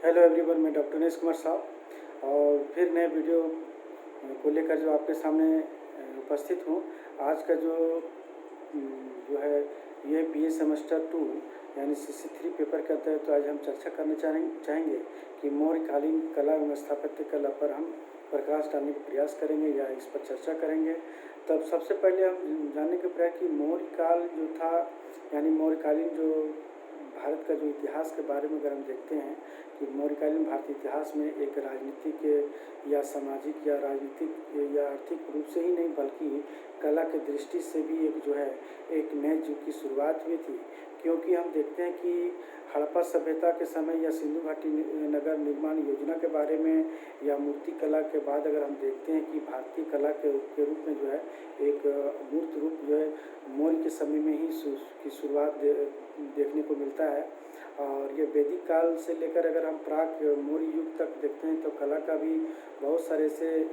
Hello everyone, मैं doctor Umesh Kumar साहब और फिर नए वीडियो को लेकर जो आपके सामने उपस्थित हूँ। आज का जो है ये बीए सेमेस्टर 2 यानी CC3 पेपर के तहत तो आज हम चर्चा करना चाहेंगे कि मौर्यकालीन कला एवं स्थापत्य कला पर हम प्रकाश डालने का प्रयास करेंगे या इस पर चर्चा करेंगे। तब सबसे पहले हम जानने का प्रयास कि मौर्यकाल जो था यानी मौर्यकालीन जो भारत का जो इतिहास के बारे में अगर हम देखते हैं कि मौर्यकालीन भारतीय इतिहास में एक राजनीतिक या सामाजिक या राजनीतिक या आर्थिक रूप से ही नहीं बल्कि कला के दृष्टि से भी एक जो है एक नए युग की शुरुआत हुई थी। क्योंकि हम देखते हैं कि हड़प्पा सभ्यता के समय या सिंधु घाटी नगर निर्माण योजना के बारे में या मूर्ति कला के बाद अगर हम देखते हैं कि भारतीय कला के रूप में जो है एक मूर्त रूप जो है मौर्य के समय में ही की शुरुआत देखने को मिलता है। और ये वैदिक काल से लेकर अगर हम प्राक मौर्य युग तक देखते हैं तो कला का भी बहुत सारे से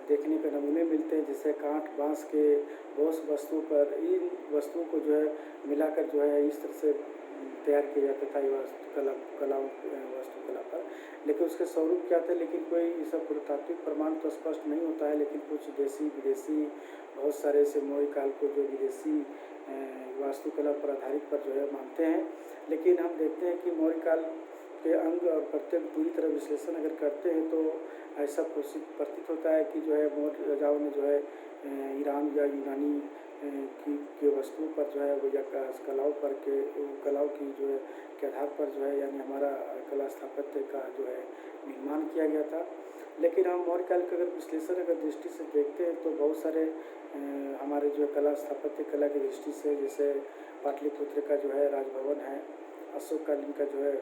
देखने के नमूने मिलते हैं, जैसे काठ बांस के बहुत वस्तुओं पर इन वस्तुओं को जो है मिलाकर जो है इस तरह से तैयार किया जाता था वास्तुकला पर। लेकिन उसके स्वरूप क्या थे, लेकिन कोई इसका पुरातात्विक प्रमाण तो स्पष्ट नहीं होता है। लेकिन कुछ देसी विदेशी बहुत सारे ऐसे मौर्य काल को जो विदेशी वास्तुकला पर आधारित पर जो है मानते हैं। लेकिन हम देखते हैं कि मौर्य काल के अंग और प्रत्येक पूरी तरह विश्लेषण अगर करते हैं तो ऐसा प्रतीत होता है कि जो है मौर्य राजाओं ने जो है ईरान या यूनानी की वस्तुओं पर जो है वो या कलाओं की जो है के आधार पर जो है यानी हमारा कला स्थापत्य का जो है निर्माण किया गया था। लेकिन हम मौर्य काल के अगर विश्लेषण अगर दृष्टि से देखते हैं तो बहुत सारे हमारे जो है कला स्थापत्य कला की दृष्टि से, जैसे पाटलिपुत्र का जो है राजभवन है, अशोककालीन का जो है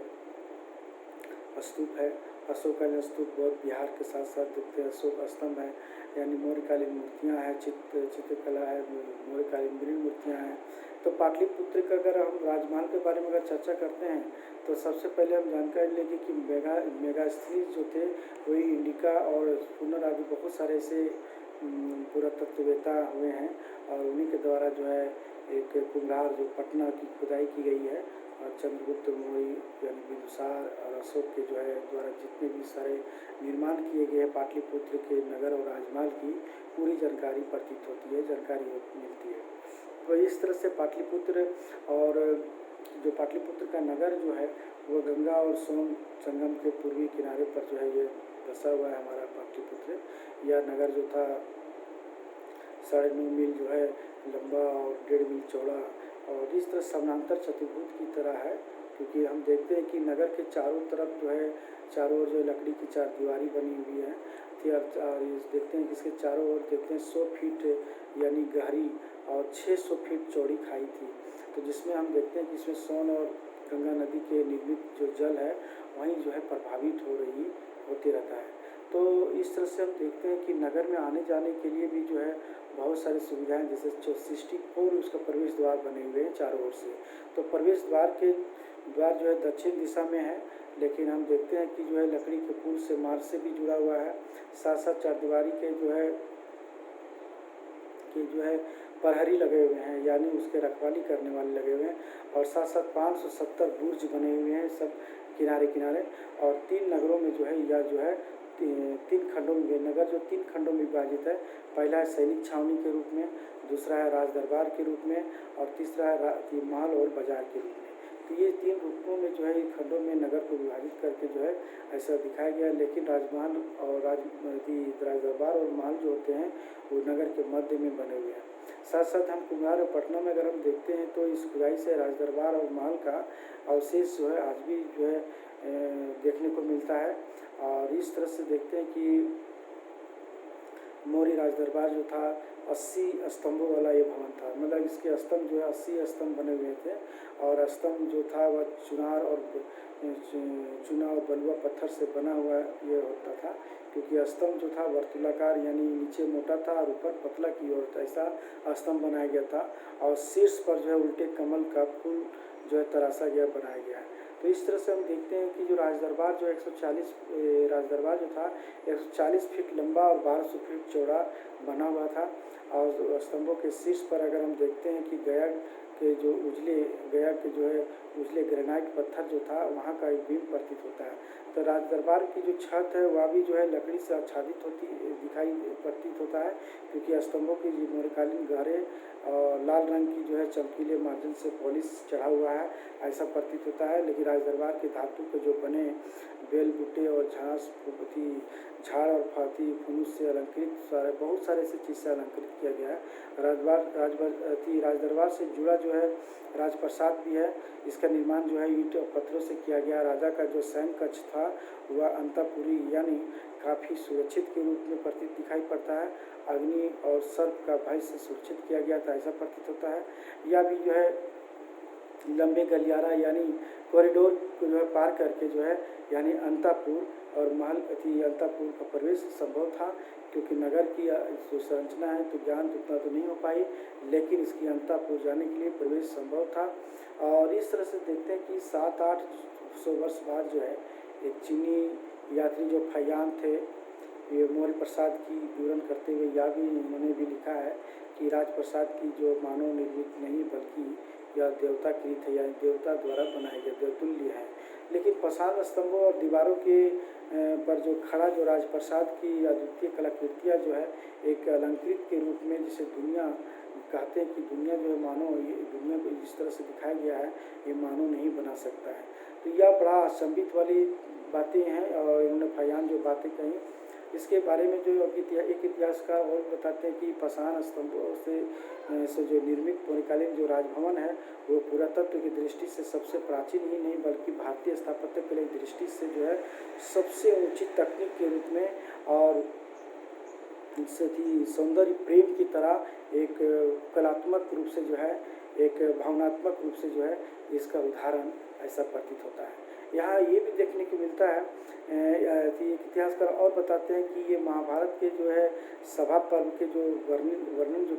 स्तूप है, अशोककालीन स्तूप बहुत बिहार के साथ साथ देखते हैं अशोक स्तंभ है, यानी मौर्यकालीन मूर्तियाँ हैं, चित्रकला है, मौर्यकालीन मृण मूर्तियाँ हैं। तो पाटलिपुत्र का अगर हम राजमहल के बारे में अगर चर्चा करते हैं तो सबसे पहले हम जानकारी लेंगे कि मेगास्थनीज जो थे वही इंडिका और पुनर आदि बहुत सारे ऐसे पुरातत्ववेत्ता हुए हैं और उन्हीं के द्वारा जो है एक कुम्हार जो पटना की खुदाई की गई है और चंद्रगुप्त मौर्य यानी बिंदुसार और अशोक के जो है द्वारा जितने भी सारे निर्माण किए गए हैं पाटलिपुत्र के नगर और राजमहल की पूरी जानकारी प्रतीत होती है, जानकारी मिलती है। तो इस तरह से पाटलिपुत्र और जो पाटलिपुत्र का नगर जो है वो गंगा और सोन संगम के पूर्वी किनारे पर जो है ये बसा हुआ है हमारा पाटलिपुत्र। यह नगर जो था 9.5 मील जो है लंबा और 1.5 मील चौड़ा और इस तरह समानांतर चतुर्भुज की तरह है। क्योंकि हम देखते हैं कि नगर के चारों तरफ जो है चारों ओर जो लकड़ी की चार दीवारी बनी हुई है और देखते हैं कि इसके चारों ओर देखते हैं 100 फीट यानी गहरी और 600 फीट चौड़ी खाई थी। तो जिसमें हम देखते हैं कि इसमें सोन और गंगा नदी के निर्मित जो जल है वहीं जो है प्रभावित होते रहता है। तो इस तरह से हम देखते हैं कि नगर में आने जाने के लिए भी जो है बहुत सारी सुविधाएं, जैसे 64 उसका प्रवेश द्वार बने हुए हैं चारों ओर से। तो प्रवेश द्वार जो है दक्षिण दिशा में है, लेकिन हम देखते हैं कि जो है लकड़ी के पुल से मार्ग से भी जुड़ा हुआ है। साथ साथ चारदीवारी के जो है प्रहरी लगे हुए हैं, यानी उसके रखवाली करने वाले लगे हुए हैं और साथ साथ 570 बुर्ज बने हुए हैं सब किनारे किनारे। और 3 नगरों में जो है या जो है 3 खंडों में नगर जो 3 खंडों में विभाजित है। पहला है सैनिक छावनी के रूप में, दूसरा है राज दरबार के रूप में और तीसरा है महल और बाजार के रूप में। तो ये 3 रूपों में जो है खंडों में नगर को विभाजित करके जो है ऐसा दिखाया गया है। लेकिन राजमहल और राज दरबार और महल जो होते हैं वो नगर के मध्य में बने हुए हैं। साथ साथ हम कुम्हार और पटना में अगर हम देखते हैं तो इस खुदाई से राज दरबार और महल का अवशेष जो है आज भी जो है देखने को मिलता है। और इस तरह से देखते हैं कि मौर्य राज दरबार जो था 80 स्तंभों वाला ये भवन था, मतलब इसके स्तंभ जो है 80 स्तंभ बने हुए थे और स्तंभ जो था वह चुना और बलुआ पत्थर से बना हुआ ये होता था। क्योंकि स्तंभ जो था वर्तुलाकार यानी नीचे मोटा था और ऊपर पतला की ओर ऐसा स्तंभ बनाया गया था और शीर्ष पर जो है उल्टे कमल का फूल जो है तराशा गया बनाया गया है। तो इस तरह से हम देखते हैं कि जो राजदरबार जो 140 राजदरबार जो था 140 फीट लंबा और 1200 फीट चौड़ा बना हुआ था। और स्तंभों के शीर्ष पर अगर हम देखते हैं कि के जो उजले गया के जो है उजले ग्रेनाइट पत्थर जो था वहाँ का एक बीम प्रतीत होता है। तो राज दरबार की जो छत है वह भी जो है लकड़ी से आच्छादित दिखाई प्रतीत होता है, क्योंकि स्तंभों की जो मध्यकालीन गहरे और लाल रंग की जो है चमकीले मार्जिन से पॉलिश चढ़ा हुआ है ऐसा प्रतीत होता है। लेकिन राज दरबार के धातु के जो बने बेल बूटे और झाड़ और फाती फुनुस से अलंकृत बहुत सारे ऐसी चीज़ से अलंकृत किया गया है। राज दरबार से जुड़ा जो है राजप्रसाद भी है। इसका निर्माण जो है ईंट और पत्थरों से किया गया। राजा का जो सैन्य कक्ष था वह अंतःपुरी यानी काफ़ी सुरक्षित के रूप में प्रतीत दिखाई पड़ता है। अग्नि और सर्प का भय से सुरक्षित किया गया था ऐसा प्रतीत होता है। यह भी जो है लंबे गलियारा यानी कॉरिडोर को जो है पार करके जो है यानी अंतापुर और महल अंतापुर का प्रवेश संभव था, क्योंकि नगर की जो संरचना है तो ज्ञान उतना तो नहीं हो पाई, लेकिन इसकी अंतापुर जाने के लिए प्रवेश संभव था। और इस तरह से देखते हैं कि 700-800 वर्ष बाद जो है एक चीनी यात्री जो फयान थे, ये मौर्य प्रसाद की विवरण करते हुए यह भी उन्होंने भी लिखा है कि राजप्रसाद की जो मानव निर्मित नहीं बल्कि यह देवताकृत है, यानी देवता द्वारा बनाया गया देवतुल्य है। लेकिन पसार स्तंभों और दीवारों के पर जो खड़ा जो राजप्रसाद की अद्वितीय कलाकृतियाँ जो है एक अलंकृत के रूप में, जिसे दुनिया कहते हैं कि दुनिया जो है मानव ये दुनिया को जिस तरह से दिखाया गया है ये मानव नहीं बना सकता है। तो यह बड़ा अचंभित वाली बातें हैं। और इन्होंने फयान जो बातें कही इसके बारे में जो एक इतिहासकार और बताते हैं कि पाषाण स्तंभों से जो निर्मित मध्यकालीन जो राजभवन है वो पुरातत्व की दृष्टि से सबसे प्राचीन ही नहीं बल्कि भारतीय स्थापत्य कला की दृष्टि से जो है सबसे ऊंची तकनीक के रूप में और सौंदर्य प्रेम की तरह एक कलात्मक रूप से जो है एक भावनात्मक रूप से जो है इसका उदाहरण ऐसा प्रतीत होता है। यहाँ ये भी देखने को मिलता है कि इतिहासकार और बताते हैं कि ये महाभारत के जो है सभा पर्व के जो वर्णन जो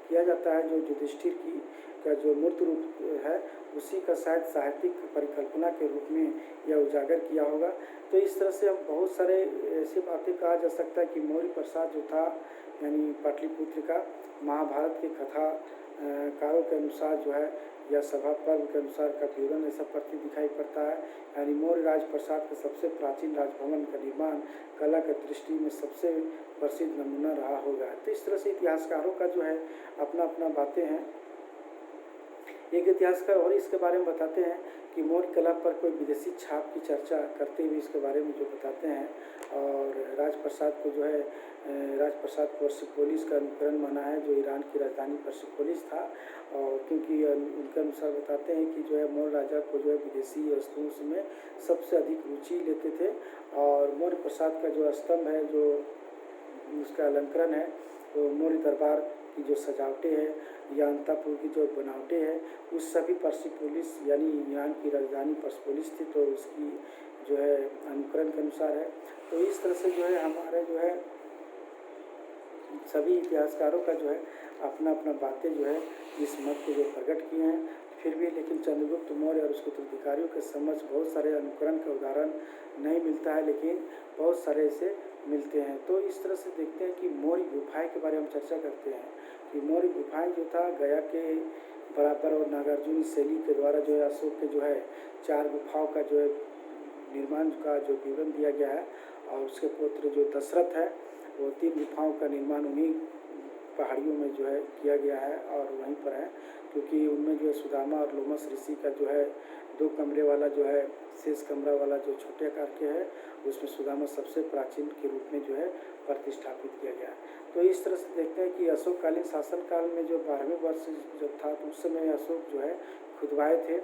किया जाता है जो युधिष्ठिर की का जो मूर्त रूप है उसी का शायद साहित्यिक परिकल्पना के रूप में यह उजागर किया होगा। तो इस तरह से हम बहुत सारे ऐसी बातें कहा जा सकता है कि मौर्य प्रसाद जो था यानी पाटलिपुत्र का महाभारत के कथा कारों के अनुसार जो है या सभा पर्व के अनुसार का विवरण ऐसा प्रतीत दिखाई पड़ता है। यानी मौर्य राजप्रसाद का सबसे प्राचीन राजभवन का निर्माण कला की दृष्टि में सबसे प्रसिद्ध नमूना रहा होगा। तो इस तरह से इतिहासकारों का जो है अपना अपना बातें हैं। एक इतिहासकार और इसके बारे में बताते हैं कि मौर्य कला पर कोई विदेशी छाप की चर्चा करते हुए इसके बारे में जो बताते हैं। और राजप्रसाद को जो है राजप्रसाद पर्सिपोलिस का अनुकरण माना है जो ईरान की राजधानी पर्सिपोलिस था। और क्योंकि उनके अनुसार बताते हैं कि जो है मौर्य राजा को जो है विदेशी वस्तुओं में सबसे अधिक रुचि लेते थे। और मौर्य प्रसाद का जो स्तंभ है जो उसका अलंकरण है तो मौर्य दरबार की जो सजावटें हैं या अंतापुर की जो बनावटें हैं उस सभी पर्सिपोलिस यानी ईरान की राजधानी पर्सिपोलिस थी तो उसकी जो है अनुकरण के अनुसार है। तो इस तरह से जो है हमारे जो है सभी इतिहासकारों का जो है अपना अपना बातें जो है इस मत को जो प्रकट किए हैं। फिर भी लेकिन चंद्रगुप्त मौर्य और उसके उत्तराधिकारियों के समझ बहुत सारे अनुकरण का उदाहरण नहीं मिलता है, लेकिन बहुत सारे ऐसे मिलते हैं। तो इस तरह से देखते हैं कि मौर्य गुफाएं के बारे में चर्चा करते हैं कि मौर्य गुफाएं जो था गया के बराबर और नागार्जुन शैली के द्वारा जो है अशोक के जो है 4 गुफाओं का जो है निर्माण का जो विवरण दिया गया है। और उसके पुत्र जो दशरथ है वो 3 गुफाओं का निर्माण उन्हीं पहाड़ियों में जो है किया गया है और वहीं पर है, क्योंकि उनमें जो है सुदामा और लोमस ऋषि का जो है 2 कमरे वाला जो है शेष कमरा वाला जो छोटे आकार के है उसमें सुदामा सबसे प्राचीन के रूप में जो है प्रतिष्ठापित किया गया। तो इस तरह से देखते हैं कि अशोककालीन शासनकाल में जो 12वें वर्ष जब था तो उस समय अशोक जो है खुदवाए थे।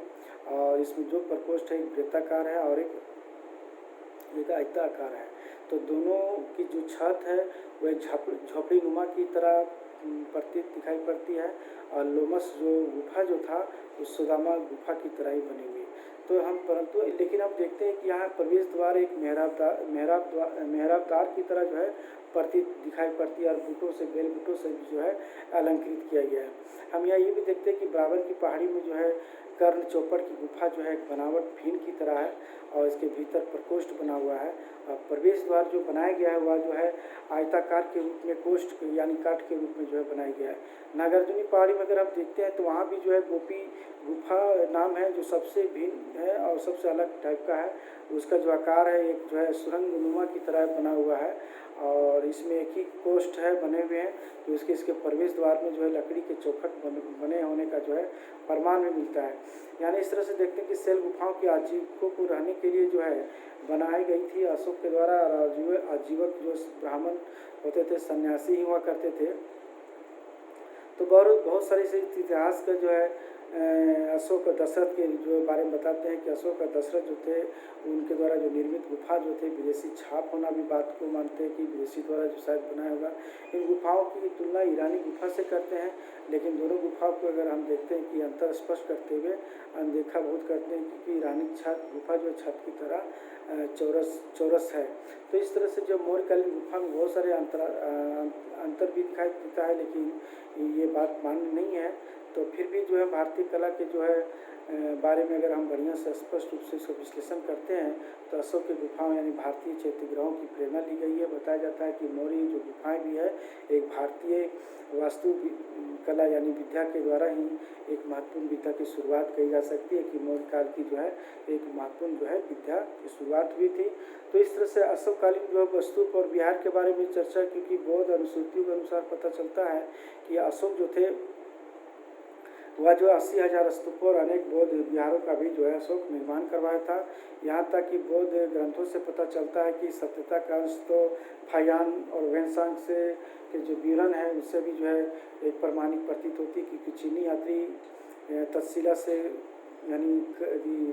और इसमें जो प्रकोष्ठ है एक वृत्ताकार है और एक आयताकार है। तो दोनों की जो छत है वह झोपड़ी नुमा की तरह प्रतीत दिखाई पड़ती है। और लोमस जो गुफा जो था उस सुदामा गुफा की तरह ही बनी हुई। तो हम परंतु लेकिन हम देखते हैं कि यहाँ प्रवेश द्वार एक मेहराबदार की तरह जो है प्रतीत दिखाई पड़ती है और बूटों से, बेल बूटों से भी जो है अलंकृत किया गया है। हम यहाँ ये भी देखते हैं कि बराबर की पहाड़ी में जो है कर्ण चौपड़ की गुफा जो है बनावट भीन की तरह है और इसके भीतर प्रकोष्ठ बना हुआ है और प्रवेश द्वार जो बनाया गया है वह जो है आयताकार के रूप में कोष्ठ यानी काठ के रूप में जो है बनाया गया है। नागार्जुनी पहाड़ी में अगर आप देखते हैं तो वहाँ भी जो है गोपी गुफा नाम है जो सबसे भिन्न है और सबसे अलग टाइप का है। उसका जो आकार है एक जो है सुरंग नुमा की तरह बना हुआ है और इसमें एक ही कोष्ठ है बने हुए हैं तो इसके प्रवेश द्वार में जो है लकड़ी के चौखट बने होने का जो है प्रमाण भी मिलता है। यानी इस तरह से देखते हैं कि शैल गुफाओं के आजीविकों को रहने के लिए जो है बनाई गई थी अशोक के द्वारा। और आजीवक जो ब्राह्मण होते थे सन्यासी ही हुआ करते थे। तो बहुत सारे से इतिहास का जो है अशोक दशरथ के जो बारे में बताते हैं कि अशोक दशरथ जो थे उनके द्वारा जो निर्मित गुफा जो थे विदेशी छाप होना भी बात को मानते हैं कि विदेशी द्वारा जो शायद बनाया होगा। इन गुफाओं की तुलना ईरानी गुफा से करते हैं लेकिन दोनों गुफाओं को अगर हम देखते हैं कि अंतर स्पष्ट करते हुए अनदेखा बहुत करते हैं क्योंकि ईरानी गुफा जो छत की तरह चौरस है। तो इस तरह से जो मौर्यकालीन गुफा में बहुत सारे अंतर भी दिखाई देता है लेकिन ये बात मान्य नहीं है। तो फिर भी जो है भारतीय कला के जो है बारे में अगर हम बढ़िया से स्पष्ट रूप से इसको विश्लेषण करते हैं तो अशोक की गुफाओं यानी भारतीय चैत्यग्रहों की प्रेरणा ली गई है। बताया जाता है कि मौर्य जो गुफाएं भी है एक भारतीय वास्तु कला यानी विद्या के द्वारा ही एक महत्वपूर्ण विद्या की शुरुआत कही जा सकती है कि मौर्य काल की जो है एक महत्वपूर्ण जो है विद्या की शुरुआत हुई थी। तो इस तरह से अशोककालीन जो है वस्तुप और विहार के बारे में चर्चा क्योंकि बौद्ध अनुसूचियों के अनुसार पता चलता है कि अशोक जो थे वह जो 80,000 स्तूपों और अनेक बौद्ध विहारों का भी जो है अशोक निर्माण करवाया था। यहाँ तक कि बौद्ध ग्रंथों से पता चलता है कि सत्यता का अंश तो फायान और वेनसांग से के जो विवरण है उससे भी जो है एक प्रमाणिक प्रतीत होती है क्योंकि चीनी यात्री तक्षशिला से यानी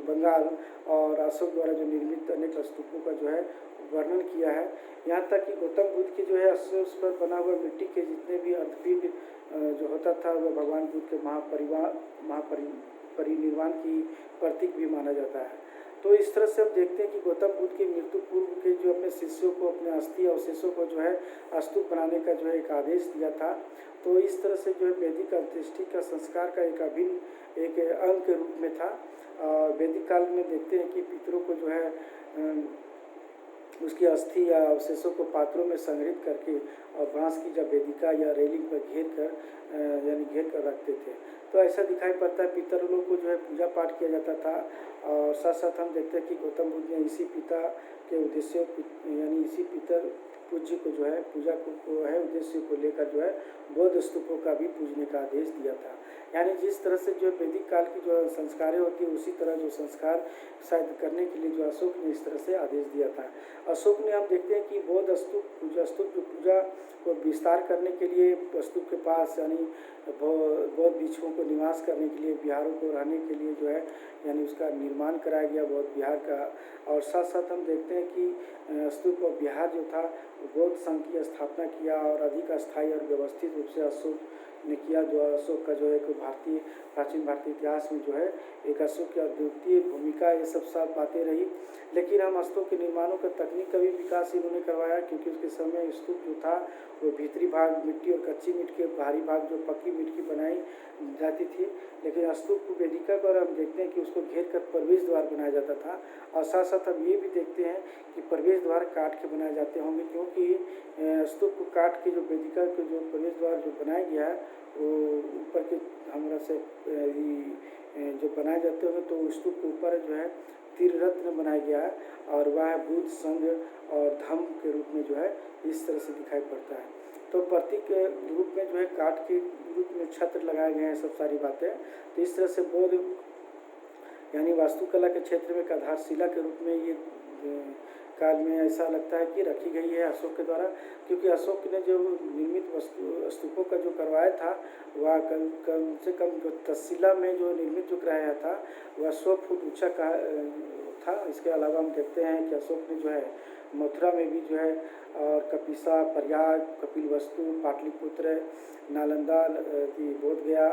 बंगाल और अशोक द्वारा जो निर्मित अनेक स्तूपों का जो है वर्णन किया है। यहाँ तक कि गौतम बुद्ध के जो है उस पर बना हुआ मिट्टी के जितने भी अर्थपिंड जो होता था वह भगवान बुद्ध के महापरिनिर्वाण की प्रतीक भी माना जाता है। तो इस तरह से अब देखते हैं कि गौतम बुद्ध की मृत्यु पूर्व के जो अपने शिष्यों को अपने अस्थि अवशेषों को जो है स्तूप बनाने का जो है एक आदेश दिया था। तो इस तरह से जो है वैदिक अंत्येष्टि का संस्कार का एक अभिन्न एक अंग के रूप में था। वैदिक काल में देखते हैं कि पितरों को जो है उसकी अस्थि या अवशेषों को पात्रों में संग्रहित करके और बांस की जब वेदिका या रेलिंग पर घेर कर रखते थे। तो ऐसा दिखाई पड़ता है पितरों को जो है पूजा पाठ किया जाता था। और साथ साथ हम देखते हैं कि गौतम बुद्ध ने इसी पिता के उद्देश्यों यानी इसी पितर पूज्य को जो है पूजा को है उद्देश्य को लेकर जो है बौद्ध स्तूपों का भी पूजने का आदेश दिया था। यानी जिस तरह से जो वैदिक काल की जो संस्कारें होती है उसी तरह जो संस्कार शायद करने के लिए जो अशोक ने इस तरह से आदेश दिया था। अशोक ने हम देखते हैं कि बौद्ध स्तूप जो पूजा को विस्तार करने के लिए स्तूप के पास यानी बौद्ध भिक्षुओं को निवास करने के लिए विहारों को रहने के लिए जो है यानी उसका निर्माण कराया गया बौद्ध विहार का। और साथ साथ हम देखते हैं कि स्तूप और विहार जो था बौद्ध संघ की स्थापना किया और अधिक अस्थायी और व्यवस्थित रूप से अशोक ने किया। जो अशोक का जो है प्राचीन भारतीय इतिहास में जो है एक अशोक की अद्वितीय भूमिका ये सब बातें रही। लेकिन हम स्तूप के निर्माणों का तकनीक का भी विकास इन्होंने करवाया क्योंकि उसके समय स्तूप जो था वो भीतरी भाग मिट्टी और कच्ची मिट्टी के बाहरी भाग जो पक्की मिट्टी की बनाई जाती थी। लेकिन स्तूप को वेदिका पर हम देखते हैं कि उसको घेर कर प्रवेश द्वार बनाया जाता था। और साथ साथ हम ये भी देखते हैं कि प्रवेश द्वार काट के बनाए जाते होंगे क्योंकि स्तूप को काट के जो वेदिका के जो प्रवेश द्वार जो बनाया गया है वो ऊपर के हमरा से जो बनाए जाते होंगे तो स्तूप के ऊपर जो है तीर रत्न बनाया गया है और वह बुद्ध संघ और धम्म के रूप में जो है इस तरह से दिखाई पड़ता है। तो प्रतीक के रूप में जो है काठ के रूप में छत्र लगाए गए हैं सब सारी बातें। तो इस तरह से बौद्ध यानी वास्तुकला के क्षेत्र में एक आधारशिला के रूप में ये काल में ऐसा लगता है कि रखी गई है अशोक के द्वारा क्योंकि अशोक ने जो निर्मित स्तूपों का जो करवाया था वह कम से कम जो तक्षशिला में जो निर्मित जो कराया था वह 100 फुट ऊंचा का था। इसके अलावा हम देखते हैं कि अशोक ने जो है मथुरा में भी जो है और कपिसा, प्रयाग, कपिलवस्तु, पाटलिपुत्र, नालंदा, बोध गया,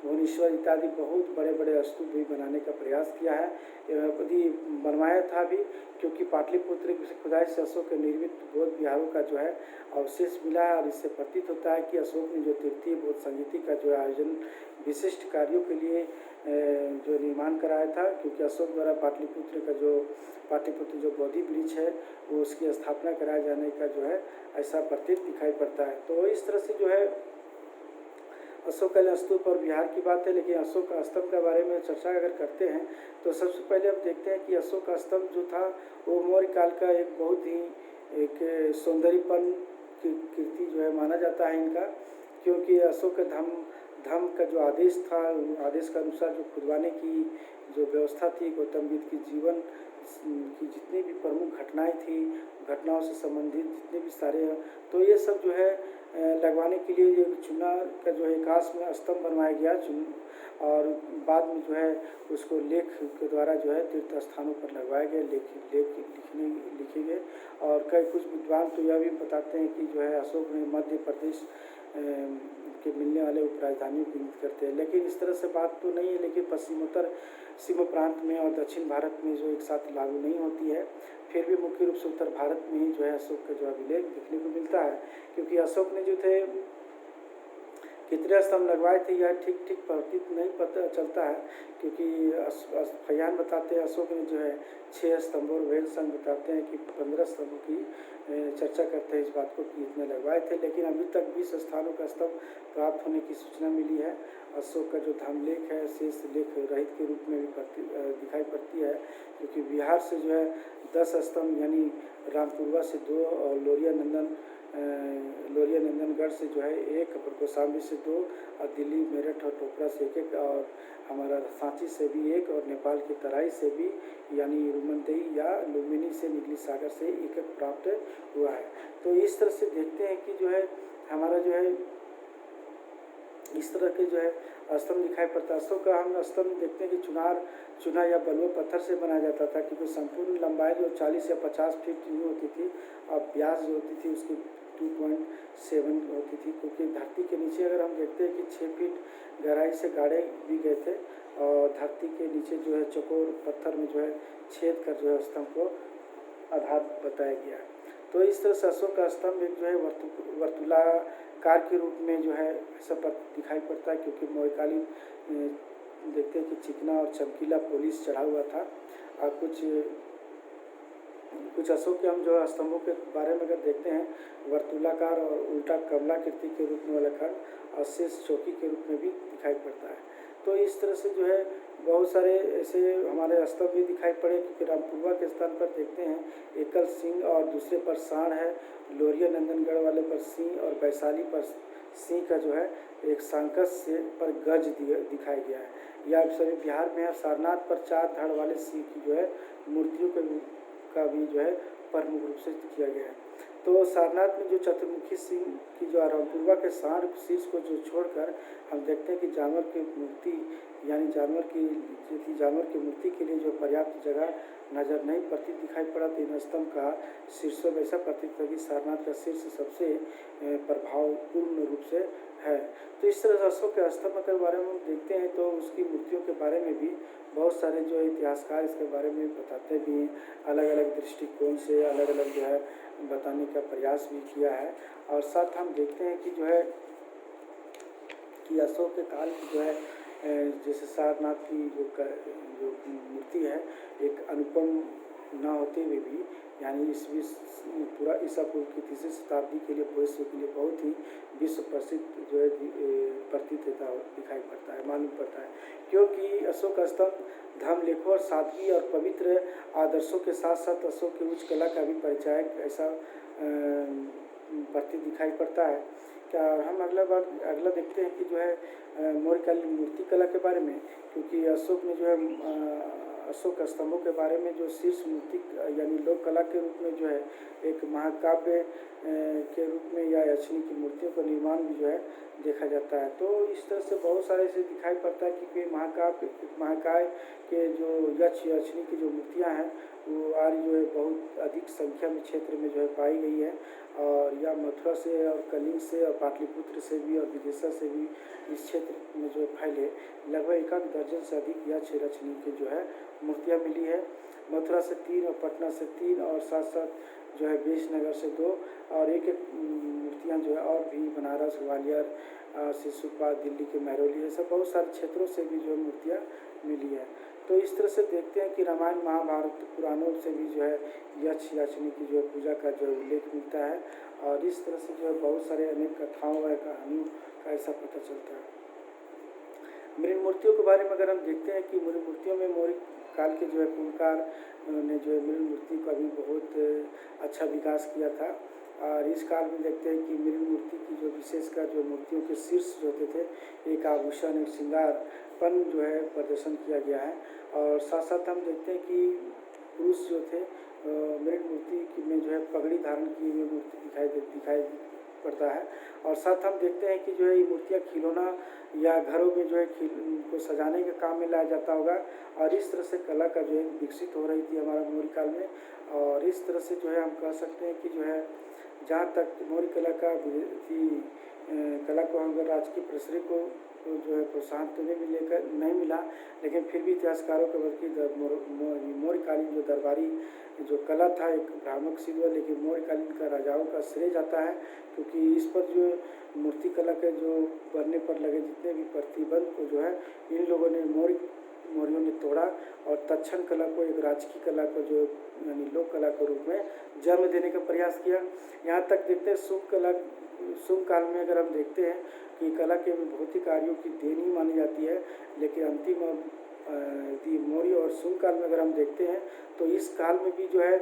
भुवनेश्वर इत्यादि बहुत बड़े बड़े स्तूप भी बनाने का प्रयास किया है। यदि बनवाया था भी, क्योंकि पाटलिपुत्र की खुदाई से अशोक के निर्मित बौद्ध विहारों का जो है अवशेष मिला है। और इससे प्रतीत होता है कि अशोक ने जो तीर्थीय बौद्ध संगीति का जो आयोजन विशिष्ट कार्यों के लिए जो निर्माण कराया था, क्योंकि अशोक द्वारा पाटलिपुत्र जो बोधि वृक्ष है वो उसकी स्थापना कराए जाने का जो है ऐसा प्रतीत दिखाई पड़ता है। तो इस तरह से जो है अशोक का स्तूप और विहार की बात है। लेकिन अशोक का स्तंभ के बारे में चर्चा अगर करते हैं तो सबसे पहले हम देखते हैं कि अशोक का स्तंभ जो था वो मौर्य काल का एक बहुत ही एक सौंदर्यपन की कृति जो है माना जाता है इनका, क्योंकि अशोक के धम्म का जो आदेश था, आदेश के अनुसार जो खुदवाने की जो व्यवस्था थी, गौतम बुद्ध की जीवन की जितनी भी प्रमुख घटनाएं थी, घटनाओं से संबंधित जितने भी सारे हैं, तो ये सब जो है लगवाने के लिए चुना का जो है एकाश में स्तंभ बनवाया गया और बाद में जो है उसको लेख के द्वारा जो है तीर्थ स्थानों पर लगवाया गया, लिखे गए। और कई कुछ विद्वान तो यह भी बताते हैं कि जो है अशोक ने मध्य प्रदेश के मिलने वाले उप राजधानियों की इंगित करते हैं। लेकिन इस तरह से बात तो नहीं है, लेकिन पश्चिमोत्तर सीमा प्रांत में और दक्षिण भारत में जो एक साथ लागू नहीं होती है। फिर भी मुख्य रूप से उत्तर भारत में ही जो है अशोक का जो अभिलेख देखने को मिलता है, क्योंकि अशोक ने जो थे कितने स्तंभ लगवाए थे यह ठीक प्रतीत नहीं पता चलता है, क्योंकि फयान बताते हैं अशोक ने जो है 6 स्तंभों और वेद संघ बताते हैं कि 15 स्तंभों की चर्चा करते हैं इस बात को कि इतने लगवाए थे। लेकिन अभी तक 20 स्थानों का स्तंभ प्राप्त होने की सूचना मिली है। अशोक का जो धम्मलेख है शेष लेख रहित के रूप में भी दिखाई पड़ती है, क्योंकि बिहार से जो है 10 स्तंभ यानी रामपुरवा से 2 और लोरिया नंदनगढ़ से जो है 1, कौशाम्बी से 2 और दिल्ली मेरठ और टोपरा से 1 और हमारा सांची से भी 1 और नेपाल की तराई से भी यानी रुमनदेही या लुम्बिनी से निगली सागर से 1 प्राप्त हुआ है। तो इस तरह से देखते हैं कि जो है हमारा जो है इस तरह के जो है स्तंभ दिखाई पड़ता है। अशोक का हम स्तंभ देखते हैं कि चुना या बलुआ पत्थर से बनाया जाता था, क्योंकि संपूर्ण लंबाई जो 40 या 50 फीट यूँ होती थी और व्यास जो होती थी उसकी 2.7 होती थी, क्योंकि धरती के नीचे अगर हम देखते हैं कि 6 फीट गहराई से गाड़े भी गए थे और धरती के नीचे जो है चौकोर पत्थर में जो है छेद कर जो है स्तंभ को आधार बताया गया है। तो इस तरह से अशोक का स्तंभ एक जो है वर्तुलाकार के रूप में जो है ऐसा दिखाई पड़ता है, क्योंकि मौर्यकालीन देखते हैं कि चिकना और चमकीला पोलिश चढ़ा हुआ था। और कुछ अशोक के हम जो स्तंभों के बारे में अगर देखते हैं वर्तुलाकार और उल्टा कमलाकृति के रूप में वाला खंड और शेष चौकी के रूप में भी दिखाई पड़ता है। तो इस तरह से जो है बहुत सारे ऐसे हमारे स्तंभ भी दिखाई पड़े, क्योंकि रामपुरवा के स्थान पर देखते हैं एकल सिंह और दूसरे पर सांड है, लोरिया नंदनगढ़ वाले पर सिंह और वैशाली पर सिंह का जो है एक सांकस से पर गज दिखाया गया है। यह सभी बिहार में है। सारनाथ पर 4 धड़ वाले सिंह की जो है मूर्तियों का भी जो है प्रमुख रूप से किया गया है। तो सारनाथ में जो चतुर्मुखी सिंह की जो रामपुरवा के सांड शीर्ष को जो छोड़कर हम देखते हैं कि जानवर की मूर्ति यानी जानवर की मूर्ति के लिए जो पर्याप्त जगह नजर नहीं प्रतीत दिखाई पड़ा। तो इन स्तंभ का शीर्षों में ऐसा प्रतीत है कि सारनाथ का शीर्ष सबसे प्रभावपूर्ण रूप से है। तो इस तरह से अशोक के स्तंभ के बारे में हम देखते हैं तो उसकी मूर्तियों के बारे में भी बहुत सारे जो इतिहासकार इसके बारे में बताते भी हैं, अलग अलग दृष्टिकोण से अलग अलग जो है बताने का प्रयास भी किया है। और साथ हम देखते हैं कि जो है कि अशोक के काल की जो है जैसे सारनाथ की जो मूर्ति है एक अनुपम न होते हुए भी यानी पूरा ईसा पूर्व की 3री शताब्दी के लिए भविष्य के लिए बहुत ही विश्व प्रसिद्ध जो है प्रतीत होता दिखाई पड़ता है, मालूम पड़ता है, क्योंकि अशोक स्तंभ धर्म लेखों और सादगी और पवित्र आदर्शों के साथ साथ अशोक की उच्च कला का भी परिचायक ऐसा प्रतीत दिखाई पड़ता है। क्या हम अगला देखते हैं कि जो है मौर्यकालीन मूर्ति कला के बारे में, क्योंकि अशोक ने जो है अशोक स्तंभों के बारे में जो शीर्ष मूर्ति यानी लोक कला के रूप में जो है एक महाकाव्य के रूप में या यक्षिणी की मूर्तियों का निर्माण भी जो है देखा जाता है। तो इस तरह से बहुत सारे ऐसे दिखाई पड़ता है कि महाकाव्य के जो यक्षिणी की जो मूर्तियां हैं वो आज जो है बहुत अधिक संख्या में क्षेत्र में जो है पाई गई है, और या मथुरा से और कलिंग से और पाटलिपुत्र से भी और विदिशा से भी इस क्षेत्र में जो फैले लगभग 1 दर्जन से अधिक यक्षिणी की जो है मूर्तियाँ मिली है। मथुरा से 3 और पटना से 3 और साथ-साथ जो है बेशनगर से 2 और एक-एक मूर्तियाँ जो है और भी बनारस, ग्वालियर, सिसुपा, दिल्ली के महरौली, ये सब बहुत सारे क्षेत्रों से भी जो है मूर्तियाँ मिली हैं। तो इस तरह से देखते हैं कि रामायण, महाभारत, पुराणों से भी जो है यक्ष याचनी की जो है पूजा का जो उल्लेख मिलता है और इस तरह से जो है बहुत सारे अनेक कथाओं व कहानियों का ऐसा पता चलता है। मृण मूर्तियों के बारे में अगर हम देखते हैं कि मृण मूर्तियों में मौर्य काल के जो है कुम्भकार ने जो है मृण मूर्ति का भी बहुत अच्छा विकास किया था और इस काल में देखते हैं कि मृण मूर्ति की जो विशेषकर जो मूर्तियों के शीर्ष जो होते थे, एक आभूषण, एक श्रृंगारपन जो है प्रदर्शन किया गया है और साथ साथ हम देखते हैं कि पुरुष जो थे मृण मूर्ति में जो है पगड़ी धारण किए हुए मूर्ति दिखाई पड़ता है और साथ हम देखते हैं कि जो है ये मूर्तियाँ खिलौना या घरों में जो है को सजाने के काम में लाया जाता होगा और इस तरह से कला का जो है विकसित हो रही थी हमारा मौर्य काल में और इस तरह से जो है हम कह सकते हैं कि जो है जहाँ तक मौर्य कला का कला को अगर राजकीय प्रसरी को जो है प्रोत्साहन तो नहीं मिला, लेकिन फिर भी इतिहासकारों के बल्कि मौर्यकालीन जो दरबारी जो कला था एक भ्रामक सिद्ध हुआ, लेकिन मौर्यकालीन का राजाओं का श्रेय जाता है क्योंकि इस पर जो मूर्ति कला के जो बनने पर लगे जितने भी प्रतिबंध को जो है इन लोगों ने मौर्यों ने तोड़ा और तक्षण कला को एक राजकीय कला को जो यानी लोक कला के रूप में जन्म देने का प्रयास किया। यहाँ तक देखते हैं शुंग काल में अगर हम देखते हैं कि कला के भौतिक कार्यों की देन ही मानी जाती है, लेकिन अंतिम यदि मौर्य और शुंग काल में अगर हम देखते हैं तो इस काल में भी जो है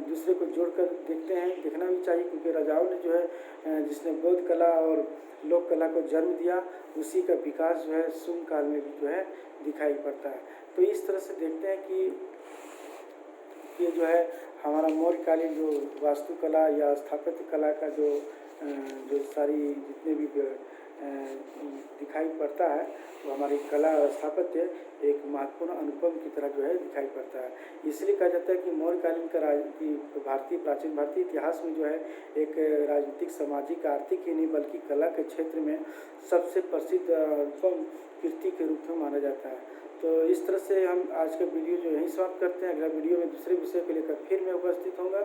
दूसरे को जोड़कर देखना भी चाहिए क्योंकि राजाओं ने जो है जिसने बौद्ध कला और लोक कला को जन्म दिया उसी का विकास जो है शुंग काल में भी जो है दिखाई पड़ता है। तो इस तरह से देखते हैं कि ये जो है हमारा मौर्यकालीन जो वास्तुकला या स्थापत्य कला का जो सारी जितने भी दिखाई पड़ता है वो हमारी कला और स्थापत्य एक महत्वपूर्ण अनुपम की तरह जो है दिखाई पड़ता है। इसलिए कहा जाता है कि मौर्यकालीन का प्राचीन भारतीय इतिहास में जो है एक राजनीतिक, सामाजिक, आर्थिक ही नहीं बल्कि कला के क्षेत्र में सबसे प्रसिद्ध अनुपम कृति के रूप में माना जाता है। तो इस तरह से हम आज का वीडियो जो यहीं समाप्त करते हैं। अगला वीडियो में दूसरे विषय को लेकर फिर मैं उपस्थित होऊंगा।